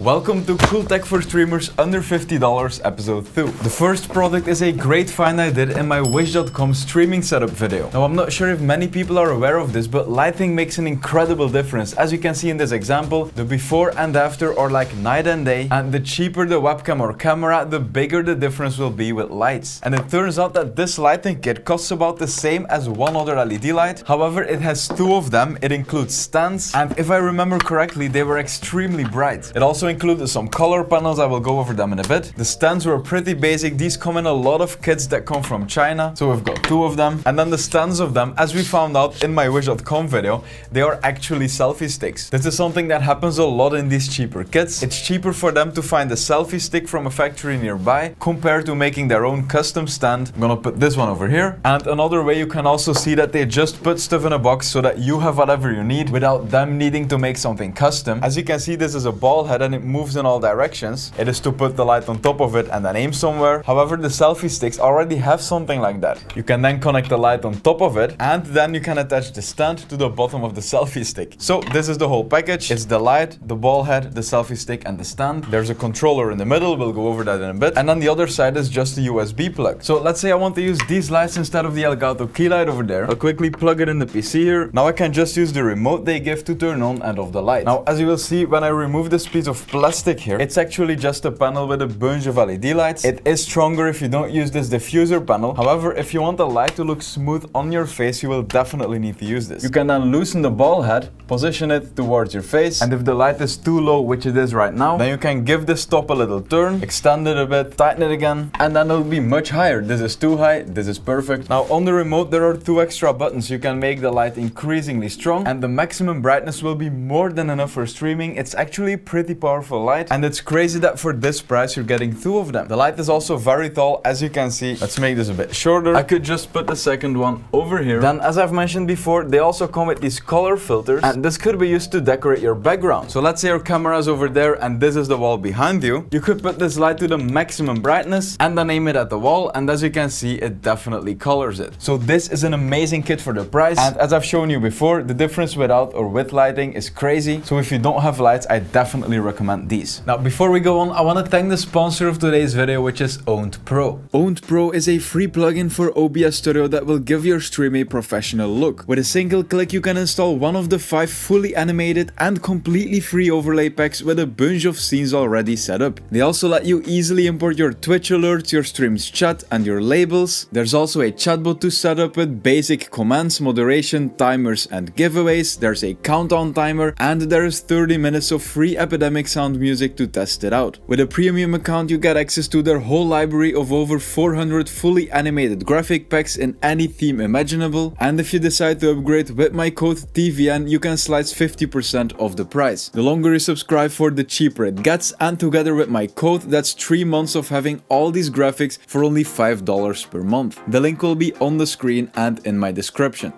Welcome to Cool Tech for Streamers Under $50 episode 2. The first product is a great find I did in my Wish.com streaming setup video. Now I'm not sure if many people are aware of this, but lighting makes an incredible difference. As you can see in this example, the before and after are like night and day, and the cheaper the webcam or camera, the bigger the difference will be with lights. And it turns out that this lighting kit costs about the same as one other LED light. However, it has two of them, it includes stands, and if I remember correctly, they were extremely bright. It also included some color panels, I will go over them in a bit. The stands were pretty basic, these come in a lot of kits that come from China, so we've got two of them. And then the stands of them, as we found out in my Wish.com video, they are actually selfie sticks. This is something that happens a lot in these cheaper kits. It's cheaper for them to find a selfie stick from a factory nearby compared to making their own custom stand. I'm gonna put this one over here. And another way you can also see that they just put stuff in a box so that you have whatever you need without them needing to make something custom. As you can see, this is a ball head and it moves in all directions. It is to put the light on top of it and then aim somewhere. However, the selfie sticks already have something like that. You can then connect the light on top of it and then you can attach the stand to the bottom of the selfie stick. So this is the whole package. It's the light, the ball head, the selfie stick and the stand. There's a controller in the middle, we'll go over that in a bit. And on the other side is just a USB plug. So let's say I want to use these lights instead of the Elgato key light over there. I'll quickly plug it in the PC here. Now I can just use the remote they give to turn on and off the light. Now as you will see, when I remove this piece of plastic here, it's actually just a panel with a bunch of LED lights. It is stronger if you don't use this diffuser panel. However, if you want the light to look smooth on your face, you will definitely need to use this. You can then loosen the ball head, position it towards your face, and if the light is too low, which it is right now, then you can give this top a little turn, extend it a bit, tighten it again, and then it'll be much higher. This is too high, this is perfect. Now on the remote there are two extra buttons. You can make the light increasingly strong and the maximum brightness will be more than enough for streaming. It's actually a pretty powerful light, and it's crazy that for this price you're getting two of them. The light is also very tall, as you can see. Let's make this a bit shorter. I could just put the second one over here. Then, as I've mentioned before, they also come with these color filters, and this could be used to decorate your background. So let's say your camera is over there and this is the wall behind you. You could put this light to the maximum brightness and then aim it at the wall, and as you can see, it definitely colors it. So this is an amazing kit for the price, and as I've shown you before, the difference without or with lighting is crazy. So if you don't have lights, I definitely recommend these. Now before we go on, I want to thank the sponsor of today's video, which is Owned Pro. Owned Pro is a free plugin for OBS Studio that will give your stream a professional look. With a single click, you can install one of the 5 fully animated and completely free overlay packs with a bunch of scenes already set up. They also let you easily import your Twitch alerts, your stream's chat, and your labels. There's also a chatbot to set up with basic commands, moderation, timers, and giveaways. There's a countdown timer, and there is 30 minutes of free Epidemic sound music to test it out. With a premium account, you get access to their whole library of over 400 fully animated graphic packs in any theme imaginable, and if you decide to upgrade with my code TVN, you can slice 50% off the price. The longer you subscribe for, the cheaper it gets, and together with my code, that's 3 months of having all these graphics for only $5 per month. The link will be on the screen and in my description.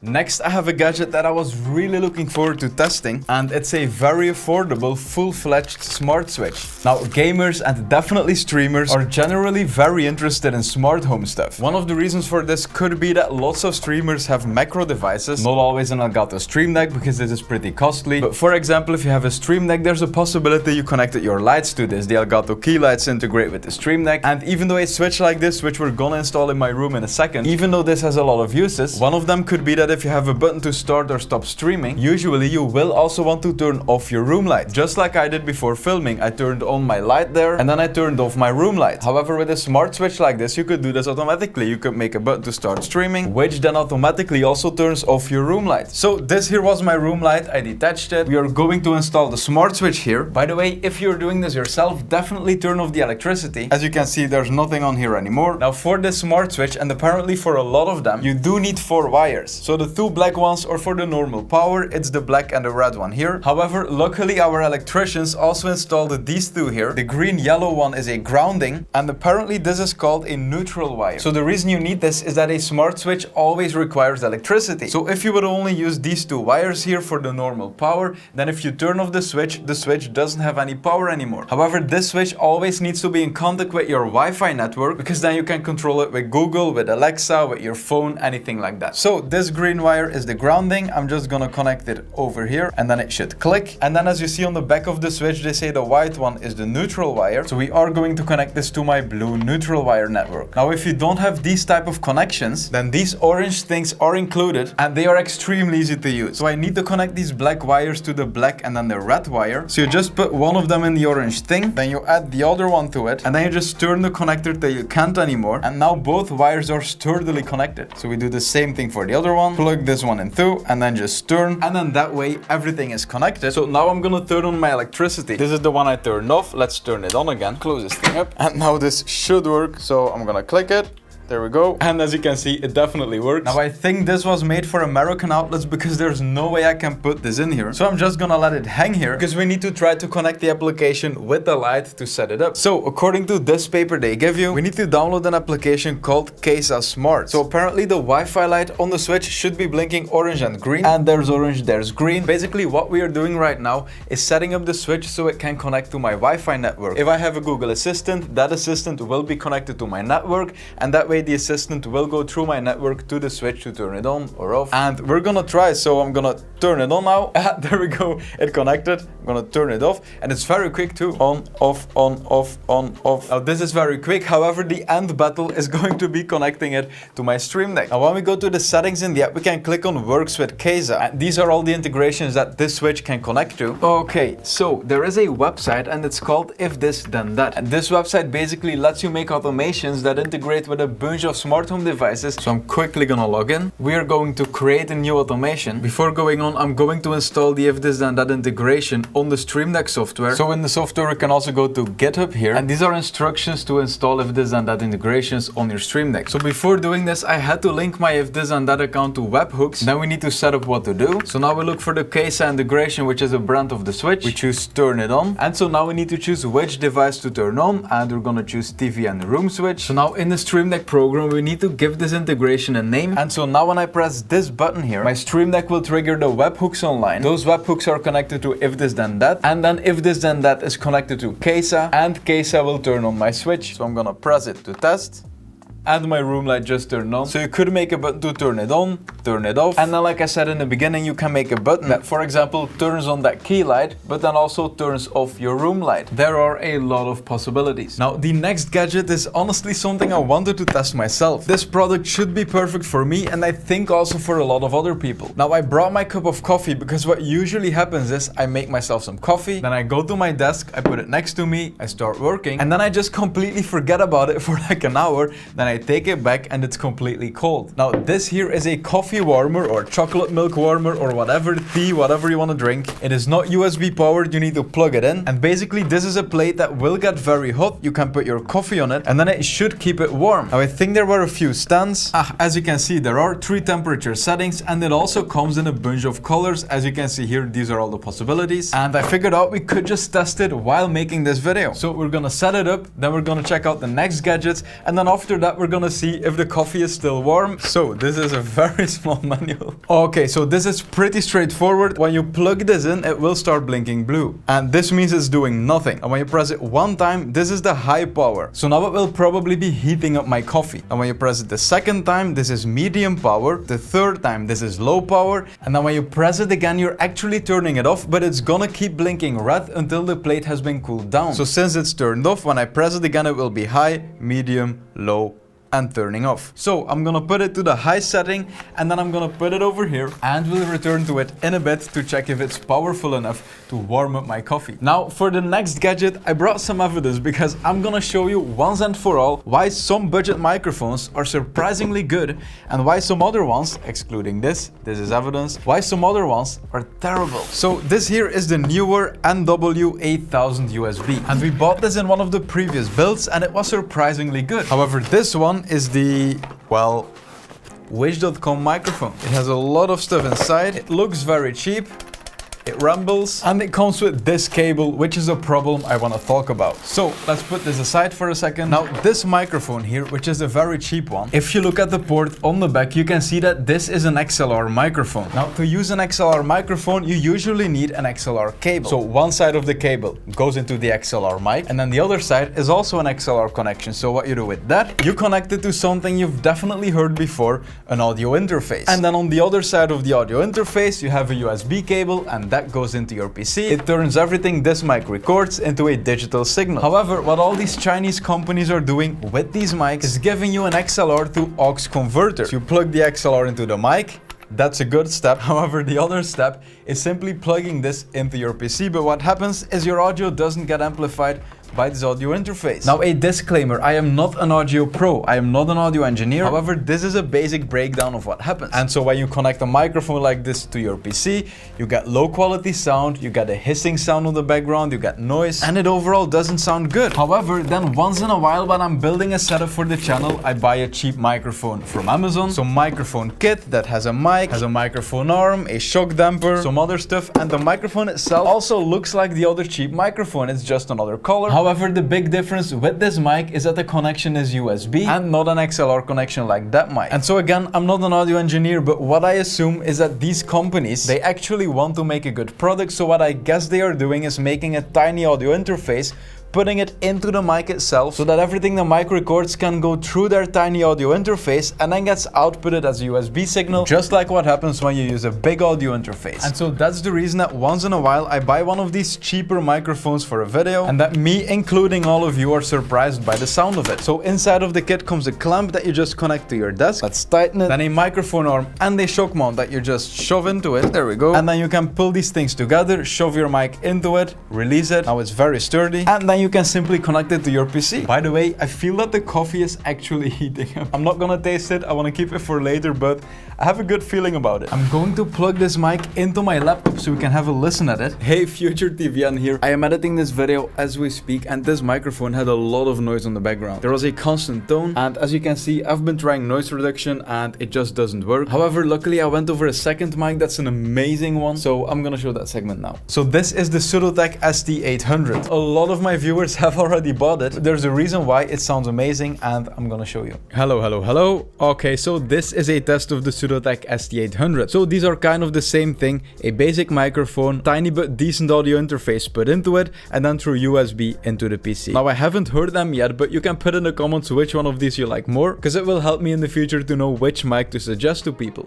Next, I have a gadget that I was really looking forward to testing, and it's a very affordable, full-fledged smart switch. Now, gamers and definitely streamers are generally very interested in smart home stuff. One of the reasons for this could be that lots of streamers have macro devices, not always an Elgato Stream Deck because this is pretty costly. But for example, if you have a Stream Deck, there's a possibility you connected your lights to this. The Elgato key lights integrate with the Stream Deck, and even though a switch like this, which we're gonna install in my room in a second, even though this has a lot of uses, one of them could be that if you have a button to start or stop streaming, usually you will also want to turn off your room light. Just like I did before filming, I turned on my light there and then I turned off my room light. However, with a smart switch like this, you could do this automatically. You could make a button to start streaming, which then automatically also turns off your room light. So this here was my room light. I detached it. We are going to install the smart switch here. By the way, if you're doing this yourself, definitely turn off the electricity. As you can see, there's nothing on here anymore. Now for this smart switch, and apparently for a lot of them, you do need 4 wires. So the 2 black ones are for the normal power, it's the black and the red one here. However, luckily our electricians also installed these 2 here. The green yellow one is a grounding, and apparently this is called a neutral wire. So the reason you need this is that a smart switch always requires electricity. So if you would only use these 2 wires here for the normal power, then if you turn off the switch doesn't have any power anymore. However, this switch always needs to be in contact with your Wi-Fi network, because then you can control it with Google, with Alexa, with your phone, anything like that. So this green green wire is the grounding. I'm just gonna connect it over here and then it should click. And then as you see on the back of the switch, they say the white one is the neutral wire. So we are going to connect this to my blue neutral wire network. Now, if you don't have these type of connections, then these orange things are included and they are extremely easy to use. So I need to connect these black wires to the black and then the red wire. So you just put one of them in the orange thing, then you add the other one to it, and then you just turn the connector till you can't anymore. And now both wires are sturdily connected. So we do the same thing for the other one, plug this one in too, and then just turn, and then that way everything is connected. So now I'm gonna turn on my electricity. This is the one I turned off. Let's turn it on again, close this thing up, and now this should work. So I'm gonna click it. There we go. And as you can see, it definitely works. Now I think this was made for American outlets because there's no way I can put this in here. So I'm just gonna let it hang here because we need to try to connect the application with the light to set it up. So according to this paper they give you, we need to download an application called Casa Smart. So apparently the Wi-Fi light on the switch should be blinking orange and green. And there's orange, there's green. Basically what we are doing right now is setting up the switch so it can connect to my Wi-Fi network. If I have a Google Assistant, that assistant will be connected to my network, and that way the assistant will go through my network to the switch to turn it on or off. And we're gonna try, so I'm gonna turn it on now. There we go, it connected. I'm gonna turn it off, and it's very quick too. On, off, on, off, on, off. Now this is very quick, however the end battle is going to be connecting it to my Stream Deck. Now when we go to the settings in the app, we can click on Works with Casa, and these are all the integrations that this switch can connect to. Okay, so there is a website and it's called If This Then That. And this website basically lets you make automations that integrate with a bunch of smart home devices. So I'm quickly gonna log in. We are going to create a new automation. Before going on, I'm going to install the If This Then That integration on the Stream Deck software. So in the software, you can also go to GitHub here, and these are instructions to install If This Then That integrations on your Stream Deck. So before doing this, I had to link my If This Then That account to webhooks. Then we need to set up what to do. So now we look for the Casa integration, which is a brand of the switch. We choose turn it on. And so now we need to choose which device to turn on, and we're gonna choose TV and room switch. So now in the Stream Deck program, we need to give this integration a name. And so now when I press this button here, my Stream Deck will trigger the webhooks online. Those webhooks are connected to If This Then That, and then If This Then That is connected to Casa, and Casa will turn on my switch. So I'm gonna press it to test. And my room light just turned on. So you could make a button to turn it on, turn it off. And then like I said in the beginning, you can make a button that, for example, turns on that key light, but then also turns off your room light. There are a lot of possibilities. Now, the next gadget is honestly something I wanted to test myself. This product should be perfect for me, and I think also for a lot of other people. Now, I brought my cup of coffee because what usually happens is I make myself some coffee, then I go to my desk, I put it next to me, I start working, and then I just completely forget about it for like an hour. Then I take it back and it's completely cold. Now this here is a coffee warmer or chocolate milk warmer or whatever, tea, whatever you want to drink. It is not USB powered, you need to plug it in. And basically this is a plate that will get very hot. You can put your coffee on it and then it should keep it warm. Now I think there were a few stands. As you can see, there are 3 temperature settings, and it also comes in a bunch of colors. As you can see here, these are all the possibilities. And I figured out we could just test it while making this video. So we're gonna set it up, then we're gonna check out the next gadgets, and then after that we're gonna see if the coffee is still warm. So this is a very small manual. Okay, so this is pretty straightforward. When you plug this in, it will start blinking blue. And this means it's doing nothing. And when you press it one time, this is the high power. So now it will probably be heating up my coffee. And when you press it the second time, this is medium power. The third time, this is low power. And then when you press it again, you're actually turning it off, but it's gonna keep blinking red until the plate has been cooled down. So since it's turned off, when I press it again, it will be high, medium, low, and turning off. So I'm gonna put it to the high setting, and then I'm gonna put it over here, and we'll return to it in a bit to check if it's powerful enough to warm up my coffee. Now for the next gadget, I brought some evidence because I'm gonna show you once and for all why some budget microphones are surprisingly good and why some other ones, excluding this is evidence, why some other ones are terrible. So this here is the newer NW8000 USB, and we bought this in one of the previous builds and it was surprisingly good. However, this one is the, well, Wish.com microphone. It has a lot of stuff inside. It looks very cheap. it rumbles, and it comes with this cable, which is a problem I want to talk about. So let's put this aside for a second. Now this microphone here, which is a very cheap one, if you look at the port on the back, you can see that this is an XLR microphone. Now to use an XLR microphone, you usually need an XLR cable. So one side of the cable goes into the XLR mic, and then the other side is also an XLR connection. So what you do with that, you connect it to something you've definitely heard before, an audio interface. And then on the other side of the audio interface, you have a USB cable, and that goes into your PC. It turns everything this mic records into a digital signal. However, what all these Chinese companies are doing with these mics is giving you an XLR to aux converter. So you plug the XLR into the mic. That's a good step. However, the other step is simply plugging this into your PC. But what happens is your audio doesn't get amplified by this audio interface. Now a disclaimer, I am not an audio pro, I am not an audio engineer. However, this is a basic breakdown of what happens. And so when you connect a microphone like this to your PC, you get low quality sound, you get a hissing sound on the background, you get noise, and it overall doesn't sound good. However, then once in a while when I'm building a setup for the channel, I buy a cheap microphone from Amazon. So microphone kit that has a mic, has a microphone arm, a shock damper, some other stuff, and the microphone itself also looks like the other cheap microphone, it's just another color. However, the big difference with this mic is that the connection is USB and not an XLR connection like that mic. And so again, I'm not an audio engineer, but what I assume is that these companies, they actually want to make a good product. So what I guess they are doing is making a tiny audio interface, putting it into the mic itself so that everything the mic records can go through their tiny audio interface and then gets outputted as a USB signal, just like what happens when you use a big audio interface. And so that's the reason that once in a while I buy one of these cheaper microphones for a video, and that me, including all of you, are surprised by the sound of it. So inside of the kit comes a clamp that you just connect to your desk. Let's tighten it. Then a microphone arm and a shock mount that you just shove into it. There we go. And then you can pull these things together, shove your mic into it, release it. Now it's very sturdy. And then you can simply connect it to your PC. By the way, I feel that the coffee is actually heating up. I'm not gonna taste it, I wanna keep it for later, but I have a good feeling about it. I'm going to plug this mic into my laptop so we can have a listen at it. Hey, future TVN here. I am editing this video as we speak, and this microphone had a lot of noise on the background. There was a constant tone, and as you can see, I've been trying noise reduction and it just doesn't work. However, luckily I went over a second mic that's an amazing one, so I'm gonna show that segment now. So this is the Pseudotech ST800. A lot of my viewers have already bought it. There's a reason why it sounds amazing, and I'm gonna show you. Hello, hello, hello. Okay, so this is a test of the Pseudotech ST800. So these are kind of the same thing, a basic microphone, tiny but decent audio interface put into it, and then through USB into the PC. Now I haven't heard them yet, but you can put in the comments which one of these you like more, because it will help me in the future to know which mic to suggest to people.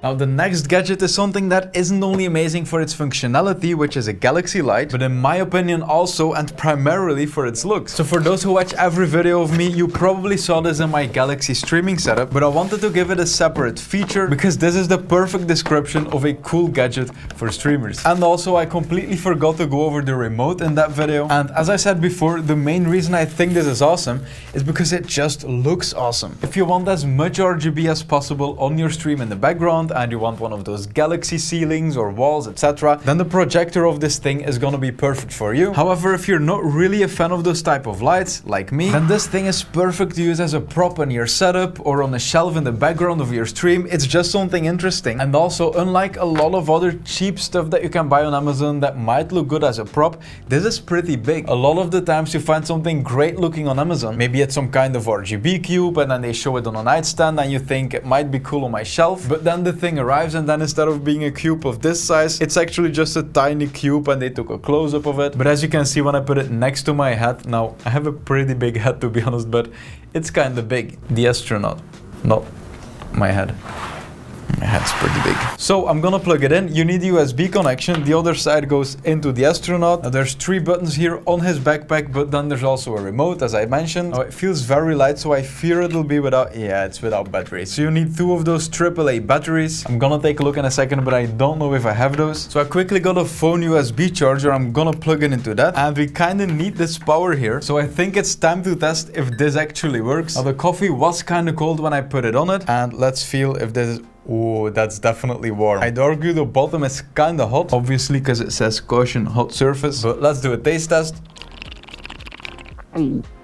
Now the next gadget is something that isn't only amazing for its functionality, which is a Galaxy light, but in my opinion also and primarily for its looks. So for those who watch every video of me, you probably saw this in my Galaxy streaming setup, but I wanted to give it a separate feature because this is the perfect description of a cool gadget for streamers. And also I completely forgot to go over the remote in that video. And as I said before, the main reason I think this is awesome is because it just looks awesome. If you want as much RGB as possible on your stream in the background, and you want one of those Galaxy ceilings or walls, etc., then the projector of this thing is gonna be perfect for you. However, if you're not really a fan of those type of lights, like me, then this thing is perfect to use as a prop in your setup or on a shelf in the background of your stream. It's just something interesting. And also, unlike a lot of other cheap stuff that you can buy on Amazon that might look good as a prop, this is pretty big. A lot of the times you find something great looking on Amazon. Maybe it's some kind of RGB cube and then they show it on a nightstand and you think it might be cool on my shelf, but then the thing arrives and then instead of being a cube of this size, it's actually just a tiny cube and they took a close-up of it. But as you can see when I put it next to my head, now I have a pretty big head to be honest, but it's kind of big. The astronaut, not my head. My head's pretty big. So I'm gonna plug it in. You need a USB connection. The other side goes into the astronaut. Now there's 3 buttons here on his backpack, but then there's also a remote, as I mentioned. Now it feels very light, so I fear it'll be without, yeah, it's without batteries. So you need 2 of those AAA batteries. I'm gonna take a look in a second, but I don't know if I have those. So I quickly got a phone USB charger. I'm gonna plug it into that. And we kinda need this power here. So I think it's time to test if this actually works. Now the coffee was kinda cold when I put it on it. And let's feel if this is... Oh, that's definitely warm. I'd argue the bottom is kinda hot, obviously because it says caution hot surface, but let's do a taste test.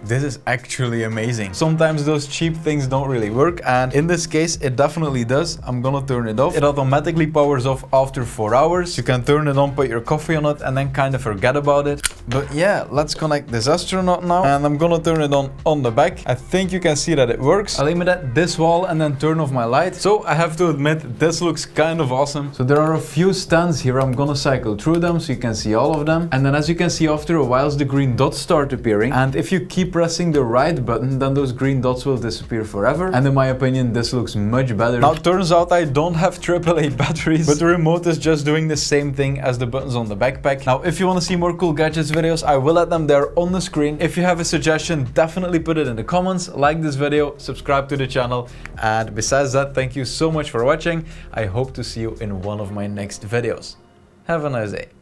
This is actually amazing. Sometimes those cheap things don't really work, and in this case it definitely does. I'm gonna turn it off. It automatically powers off after 4 hours. You can turn it on, put your coffee on it, and then kind of forget about it. But yeah, let's connect this astronaut now, and I'm gonna turn it on the back. I think you can see that it works. I'll aim it at this wall and then turn off my light. So I have to admit, this looks kind of awesome. So there are a few stands here. I'm gonna cycle through them so you can see all of them. And then as you can see, after a while the green dots start appearing, and if you keep pressing the right button, then those green dots will disappear forever. And in my opinion, this looks much better. Now it turns out I don't have AAA batteries, but the remote is just doing the same thing as the buttons on the backpack. Now if you want to see more cool gadgets videos, I will add them there on the screen. If you have a suggestion, definitely put it in the comments, like this video, subscribe to the channel, and besides that, thank you so much for watching. I hope to see you in one of my next videos. Have a nice day.